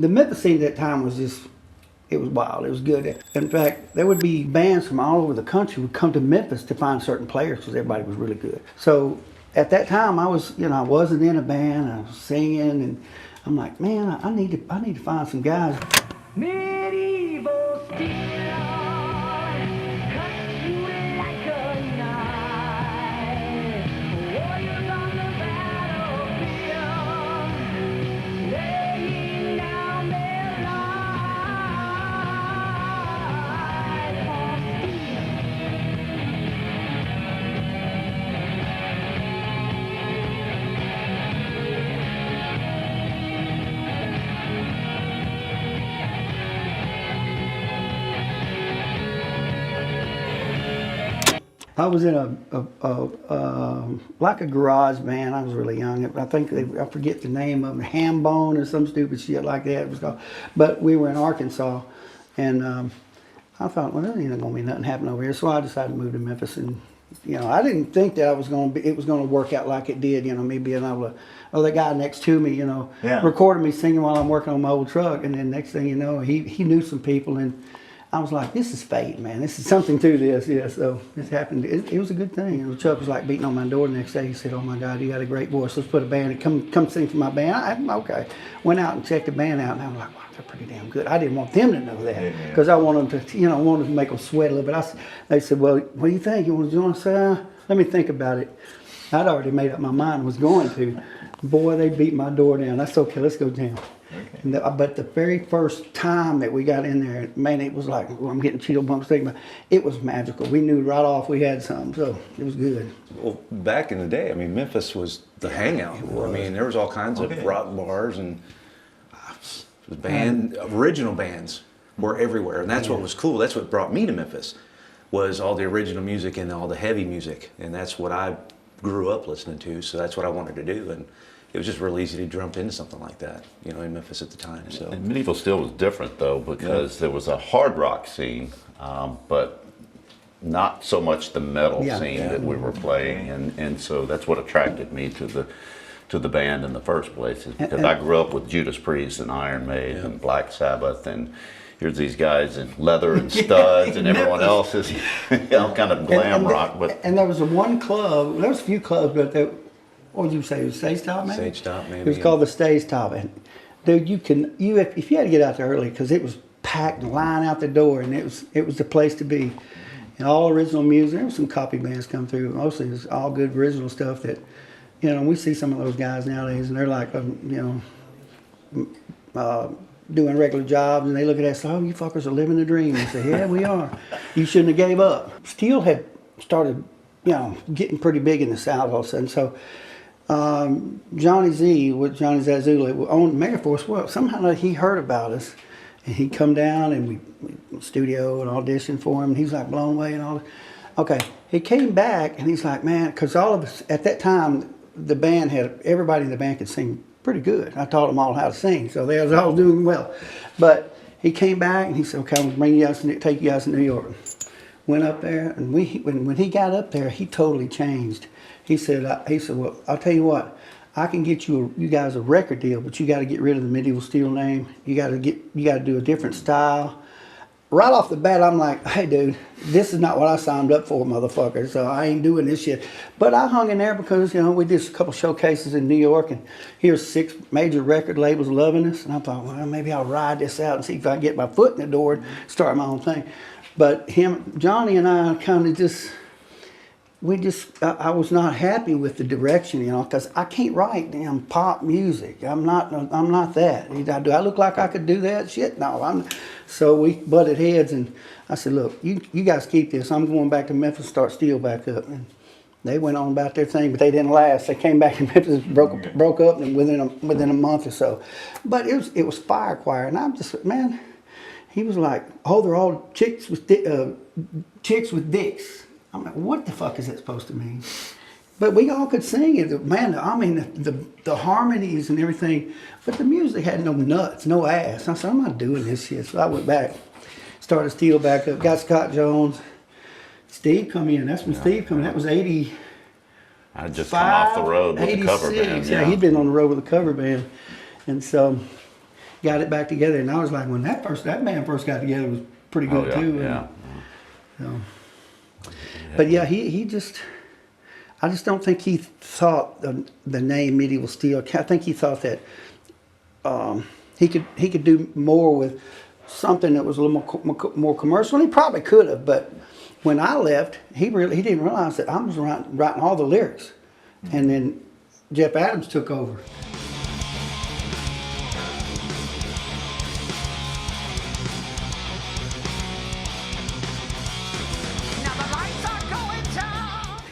the Memphis scene at that time was just, it was wild. It was good. In fact, there would be bands from all over the country would come to Memphis to find certain players because everybody was really good. So at that time, I was, I wasn't in a band. I was singing, and I'm like, man, I need to find some guys. Medieval steel. I was in like a garage band. I was really young. I think I forget the name of it, Hambone or some stupid shit like that it was called. But we were in Arkansas, and I thought, well, there ain't gonna be nothing happening over here. So I decided to move to Memphis, and I didn't think that it was gonna work out like it did. Me being able to, the guy next to me, recorded me singing while I'm working on my old truck, and then next thing you know, he knew some people, and I was like, this is fate, man. This is something to this. Yeah, so this happened. It was a good thing. Chuck was like beating on my door the next day. He said, oh, my God, you got a great voice. Let's put a band in. Come sing for my band. Okay. Went out and checked the band out, and I was like, wow, they're pretty damn good. I didn't want them to know that because I wanted them to, wanted to make them sweat a little bit. They said, well, what do you think? You want to join us? Let me think about it. I'd already made up my mind I was going to. Boy, they beat my door down. That's okay. Let's go down. Okay. But the very first time that we got in there, man, it was like, I'm getting chill bumps thinking about it. It was magical. We knew right off we had something, so it was good. Well, back in the day, Memphis was the hangout. There was all kinds of rock bars, and original bands were everywhere, and that's what was cool. That's what brought me to Memphis, was all the original music and all the heavy music, and that's what I grew up listening to, so that's what I wanted to do. And it was just real easy to jump into something like that, in Memphis at the time. So and Medieval Steel was different though, because there was a hard rock scene, but not so much the metal scene that we were playing, and so that's what attracted me to the band in the first place, is because I grew up with Judas Priest and Iron Maiden and Black Sabbath, and here's these guys in leather and studs, and everyone else is kind of glam rock. And there was one club. There was a few clubs, but what would you say? It was Stage Top, maybe? Stage Top, maybe. It was called the Stage Top. And dude, if you had to get out there early, because it was packed and line out the door, and it was the place to be. And all original music. There was some copy bands come through. Mostly it was all good original stuff that, we see some of those guys nowadays, and they're like, doing regular jobs, and they look at us, oh, you fuckers are living the dream. And say, yeah, we are. You shouldn't have gave up. Steel had started, getting pretty big in the South all of a sudden. So Johnny Z with Johnny Zazula owned Megaforce. Well, somehow he heard about us, and he come down, and we studio and auditioned for him, and he's like blown away and all that. Okay, he came back, and he's like, man, because all of us at that time, the band everybody in the band could sing pretty good. I taught them all how to sing, so they was all doing well. But he came back, and he said, okay, I'm gonna bring you guys, take you guys to New York. Went up there, and when he got up there, he totally changed. He said, well, I'll tell you what, I can get you guys a record deal, but you got to get rid of the Medieval Steel name. You got to do a different style. Right off the bat, I'm like, hey, dude, this is not what I signed up for, motherfucker. So I ain't doing this shit. But I hung in there because, we did a couple showcases in New York, and here's 6 major record labels loving us. And I thought, well, maybe I'll ride this out and see if I can get my foot in the door and start my own thing. But Johnny and I kind of I was not happy with the direction, because I can't write damn pop music. I'm not that. Do I look like I could do that shit? No, so we butted heads, and I said, look, you guys keep this. I'm going back to Memphis, start Steel back up. And they went on about their thing, but they didn't last. They came back in Memphis, broke up, and within a month or so. But it was Fire Choir, and I'm just, man, he was like, oh, they're all chicks with dicks. I'm like, what the fuck is that supposed to mean? But we all could sing it. Man, the harmonies and everything, but the music had no nuts, no ass. I said, I'm not doing this shit. So I went back, started Steel back up, got Scott Jones. Steve come in. That's when Steve come in. That was 80. I just come off the road with the cover band. Yeah, he'd been on the road with the cover band. And so got it back together. And I was like, when that band first got together, it was pretty good yeah, too. Yeah. But yeah, he just, I just don't think he thought the name Medieval Steel. I think he thought that he could do more with something that was a little more commercial. And he probably could have, but when I left, he didn't realize that I was writing all the lyrics, and then Jeff Adams took over.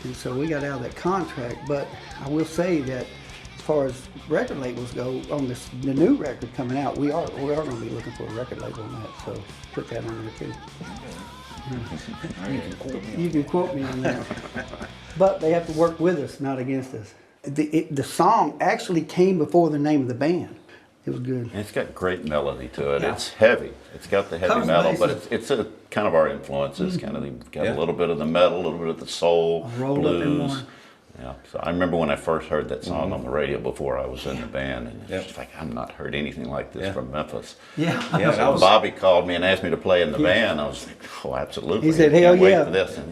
And so we got out of that contract, but I will say that as far as record labels go, on the new record coming out, we are going to be looking for a record label on that, so put that on there too. You can quote me on that. But they have to work with us, not against us. The song actually came before the name of the band. It was good. And it's got great melody to it. Yeah. It's heavy. It's got the heavy Covers metal, but bases. it's a kind of our influences. Kind of got a little bit of the metal, a little bit of the soul, Rolled up in blues. one. Yeah. So I remember when I first heard that song on the radio before I was in the band, and it's just like I've not heard anything like this from Memphis. Yeah. Yeah, So Bobby called me and asked me to play in the band. I was like, oh, absolutely. He said, I hell can't wait yeah. for this. And,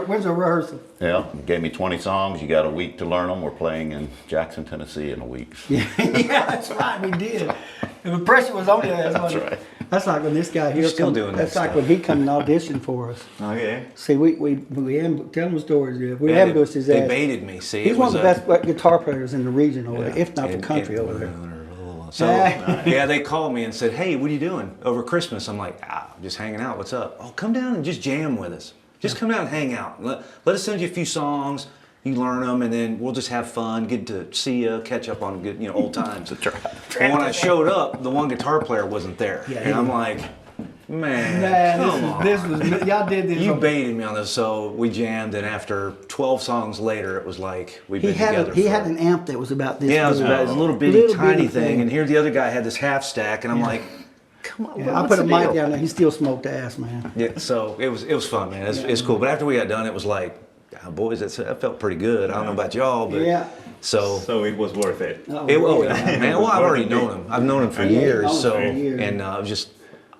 When's our rehearsal? yeah, he gave me 20 songs. You got a week to learn them. We're playing in Jackson, Tennessee in a week. Yeah, that's right, we did. The pressure was on you. That's right. That's like when this guy here still doing That's that like stuff. when he come and audition for us. Okay. See, we tell him stories. Yeah. We ambushed his They ass. baited me. See, He's it one of was the best guitar players in the region over there, if not the And- country and- over there. So yeah, they called me and said, "Hey, what are you doing over Christmas?" I'm like, I'm just hanging out. What's up? Oh, come down and just jam with us. Just come down and hang out. Let us send you a few songs. You learn them, and then we'll just have fun. Get to see you, catch up on good, old times. That's right. And when I showed up, the one guitar player wasn't there, Yeah, and I'm like, man, come on. this was y'all did this. You baited me on this, so we jammed, and after 12 songs later, it was like we've been together. He had an amp that was about this. Yeah, it was big. about a little bitty, tiny bitty thing, and here the other guy had this half stack, and I'm like, come on, Yeah, I what's put a the mic deal? down there. He still smoked ass, man. Yeah, so it was fun, man. It's cool. But after we got done, it was like, boys, that felt pretty good. I don't know about y'all, but Yeah. so it was worth it. Oh, yeah, man. Well, I've already known him. I've known him for Yeah, years. known him So for years. and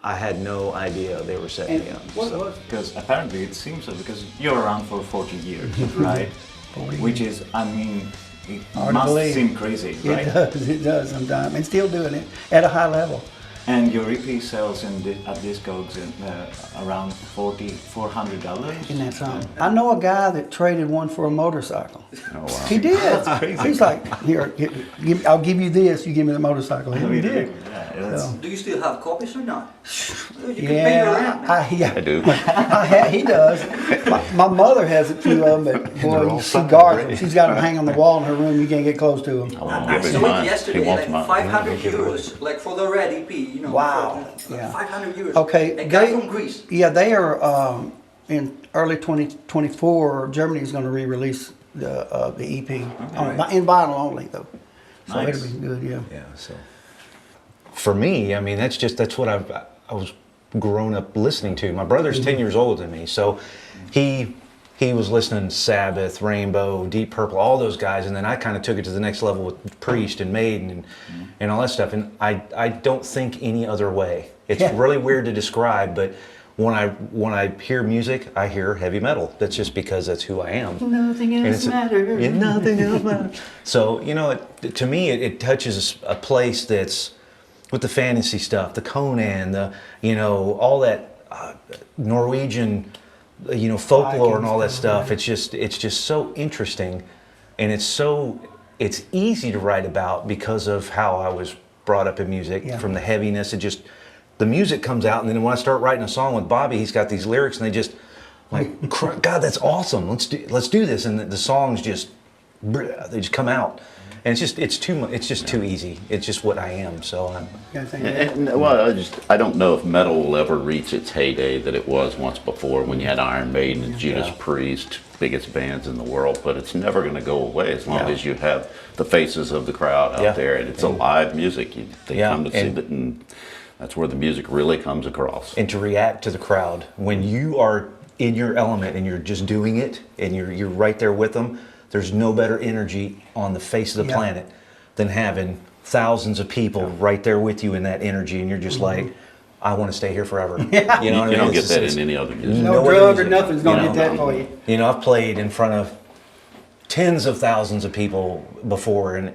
I had no idea they were setting And me up. what so. was Because apparently it seems so, because you're around for 40 years, right? 40 Which is, I mean, it Hard to must believe. seem crazy, right? It does sometimes, and still doing it at a high level. And your EP sells at Discogs around $400. In that song, I know a guy that traded one for a motorcycle. Oh, wow. He did. He's like, here, I'll give you this. You give me the motorcycle. He did. Yeah, that's, So, Do you still have copies or not? You can pay your rent, man. yeah. I do. He does. My mother has a few of them, but boy, you see guards them. She's got them hanging on the wall in her room. You can't get close to them. I won't I give him saw it mine. He yesterday, wants like mine. 500 euros, like for the red EP, Wow. for, Yeah. 500 euros. Okay, A guy from Greece. Yeah, they are in early 2024. Germany is going to re-release the EP in vinyl only, though. So Nice. it'll be good. Yeah. Yeah. So for me, I mean, that's what I was grown up listening to. My brother's 10 years older than me, so he was listening to Sabbath, Rainbow, Deep Purple, all those guys, and then I kind of took it to the next level with Priest and Maiden and all that stuff. And I don't think any other way. It's Yeah. really weird to describe, but when I hear music, I hear heavy metal. That's just because that's who I am. Nothing And else it's matters. Yeah, nothing else matters. So, to me, it touches a place that's with the fantasy stuff, the Conan, all that Norwegian, folklore and all that stuff. It's just so interesting, and it's easy to write about because of how I was brought up in music, Yeah. from the heaviness. The music comes out, and then when I start writing a song with Bobby, he's got these lyrics, and they just like, God, that's awesome. Let's do this, and the songs they just come out, and it's too easy. It's just what I am. So I'm. Yeah, I think that- Well, I don't know if metal will ever reach its heyday that it was once before when you had Iron Maiden and Judas Priest, biggest bands in the world, but it's never going to go away as long Yeah. as you have the faces of the crowd out Yeah. there, and it's alive music. They Yeah, come to see and- it, and that's where the music really comes across. And to react to the crowd when you are in your element and you're just doing it and you're right there with them. There's no better energy on the face of the Yeah. planet than having thousands of people right there with you in that energy, and you're just like, I want to stay here forever. You know what I mean? You don't get It's- that it's- in any other music. No No drug other or music, nothing's gonna you get know? that for you. You know, I've played in front of tens of thousands of people before, and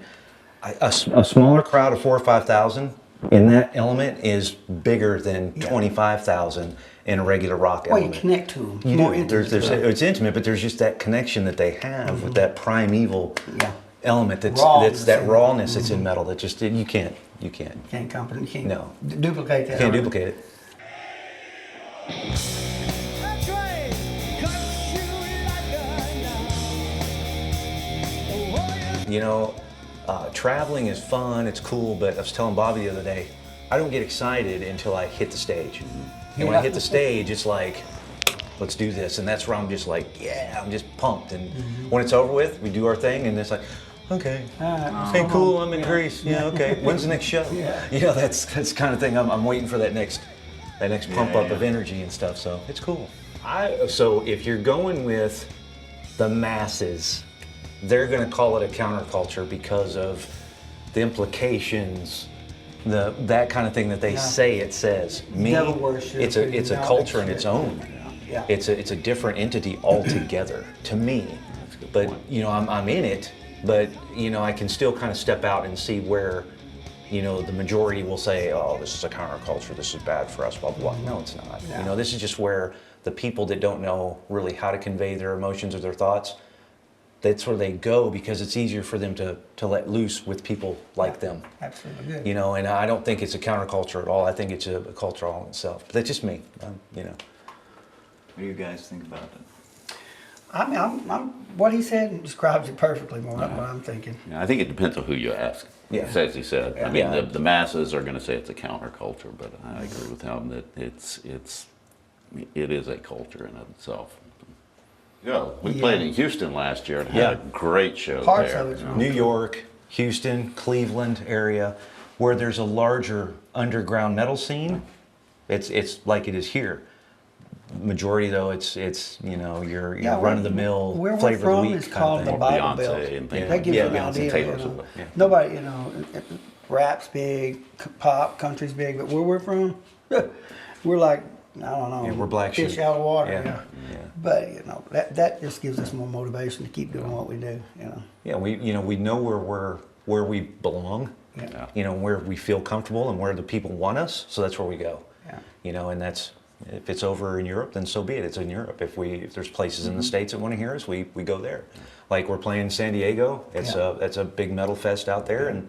a smaller crowd of 4,000 or 5,000 in that element is bigger than 25,000 in a regular rock Well, you element. connect to them. You More do. intimate. It's intimate, but there's just that connection that they have with that primeval Yeah. element. That's Rawness that in it. rawness that's in metal. That just you can't Can't comprehend. Can't No. duplicate that. can't duplicate it. You know, traveling is fun, it's cool, but I was telling Bobby the other day, I don't get excited until I hit the stage. And when I hit the stage, it's like, let's do this. And that's where I'm just like, yeah, I'm just pumped. And when it's over with, we do our thing, and it's like, okay, hey, cool, I'm in Greece. Yeah, okay. When's the next show? Yeah. You know, that's the kind of thing I'm waiting for that next pump up of energy and stuff. So it's cool. So if you're going with the masses, they're going to call it a counterculture because of the implications, that kind of thing that they say it says. Me, Devil worship it's a and culture in shit. its own. Yeah. It's a different entity altogether to me. But you know, I'm in it, but you know, I can still kind of step out and see where, you know, the majority will say, oh, this is a counterculture, this is bad for us, blah blah blah. No, it's not. You know, this is just where the people that don't know really how to convey their emotions or their thoughts, that's where they go, because it's easier for them to let loose with people like them. Absolutely good. You know, and I don't think it's a counterculture at all. I think it's a culture all in itself. But that's just me. You know. What do you guys think about it? I mean, I'm what he said describes it perfectly. More what I'm thinking. Yeah, I think it depends on who you ask. Yeah. As he said. I mean, Yeah. the masses are going to say it's a counterculture, but I agree with him that it is a culture in of itself. Yeah, we played in Houston last year and had a great show Parts there. of it's you know. New York, Houston, Cleveland area, where there's a larger underground metal scene. It's like it is here. Majority though, it's you know, your run of the mill Where we're flavor of the from week is kind called of the thing. Bible Beyonce Belt. and things That like gives that. you an Yeah, Beyonce, idea. Taylor's You know. yeah. Nobody, you know, rap's big, pop, country's big, but where we're from, we're like, I don't know, Yeah, we're black fish sheep. out of water. Yeah, Yeah. yeah. But you know, that just gives us more motivation to keep doing what we do. You know. Yeah, we know where we belong. Yeah. You know, where we feel comfortable and where the people want us. So that's where we go. Yeah. You know, and that's, if it's over in Europe, then so be it. It's in Europe. If there's places in the States that want to hear us, we go there. Like we're playing in San Diego. That's a big metal fest out there, and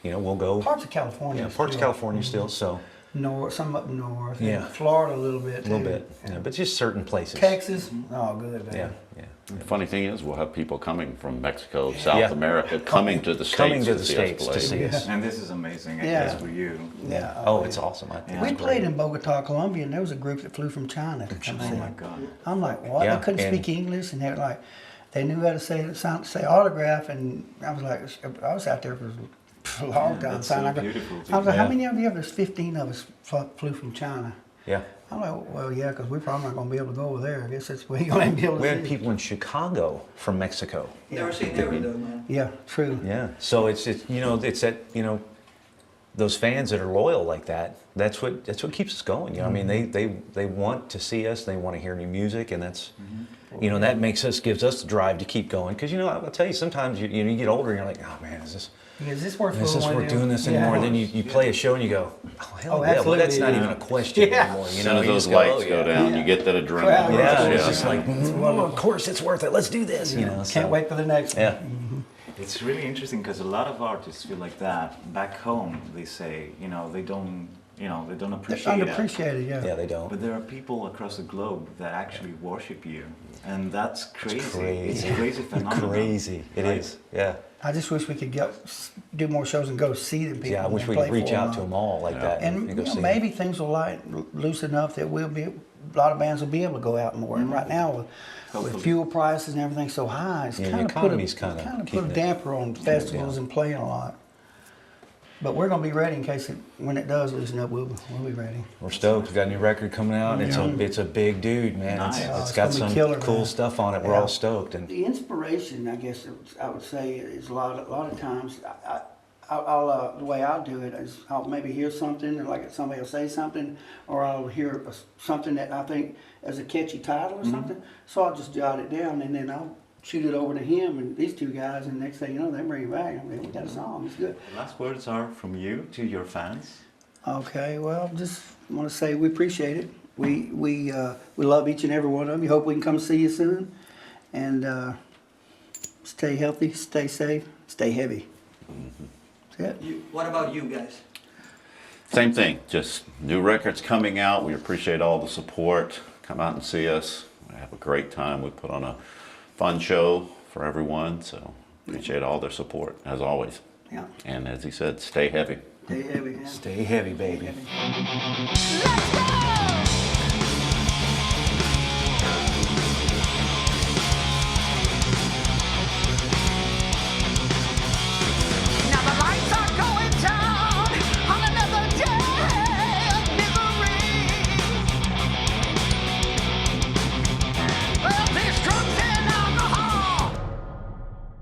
you know, we'll go. Parts of California. Yeah, parts of still. California still. So North, some up north. Yeah. And Florida a little bit. a little too. bit. Yeah, but just certain places. Texas. Oh, good. Man. Yeah, yeah. The funny thing is, we'll have people coming from Mexico, South Yeah. America, coming to the States Coming to the see us States play. to see us. And this is amazing, I Yeah. guess, for you. Yeah. Oh, it's awesome. I think We it's played great. in Bogota, Colombia, and there was a group that flew from China to come Oh see. my God. I'm like, what? Yeah, They couldn't and- speak English, and they're like, they knew how to say autograph, and I was like, I was out there for a long time. that's so signing autograph. beautiful to I was like, how Yeah. many of you have? There's 15 of us flew from China. Yeah. I'm like, well, yeah, because we're probably not going to be able to go over there. I guess that's where you're going to be able to We had see. people in Chicago from Mexico. Never seen every though, man. Yeah, true. Yeah. So it's you know, it's that, you know, those fans that are loyal like that. That's what keeps us going. You know, I mean, they want to see us. They want to hear new music, and that's, you know, that gives us the drive to keep going. Because you know, I'll tell you, sometimes you get older and you're like, oh man, is this worth doing this anymore? And then you play a show and you go, oh hell Oh, yeah, well that's absolutely, not yeah. even a question Yeah. anymore. You As know, soon as you those just lights oh, go yeah. down, Yeah. you get that adrenaline. Crowd rush. Yeah, it's Yeah. just like, of course it's worth it. Let's do this. You know, so. Can't wait for the next one. Yeah. It's really interesting because a lot of artists feel like that. Back home, they say, they don't They're appreciate it. underappreciated, yeah. Yeah, they don't. But there are people across the globe that actually worship you, and that's crazy. It's crazy. a crazy phenomenon. Crazy. It Right? is. Yeah. I just wish we could do more shows and go see them people. Yeah, I wish and we play could reach for out to them all like that. And go you know, see 'em. maybe things will loose enough that a lot of bands will be able to go out more. And right now, with Hopefully. fuel prices and everything so high, it's Yeah, the kind of economy's kinda put a keeping it damper on festivals down. and playing a lot. But we're gonna be ready in case when it does loosen up, we'll be ready. We're stoked. We've got a new record coming out. And it's a big dude, man. Nice. It's It's got gonna be some killer, cool man. stuff on it. We're Yeah. all stoked. And The inspiration, I guess I would say, is a lot of times the way I'll do it is I'll maybe hear something, or like somebody will say something, or I'll hear something that I think is a catchy title or something. So I'll just jot it down, and then I'll shoot it over to him and these two guys, and next thing you know, they bring it back. I mean, we got a song. It's good. The last words are from you to your fans. Okay, well, just want to say we appreciate it. We love each and every one of you. Hope we can come see you soon, and stay healthy, stay safe, stay heavy. That's it. What about you guys? Same thing, just new records coming out. We appreciate all the support. Come out and see us. We have a great time. We put on a fun show for everyone, so appreciate all their support, as always. Yeah. And as he said, stay heavy. Stay heavy. Yeah. Stay heavy, baby. Stay heavy. Let's go!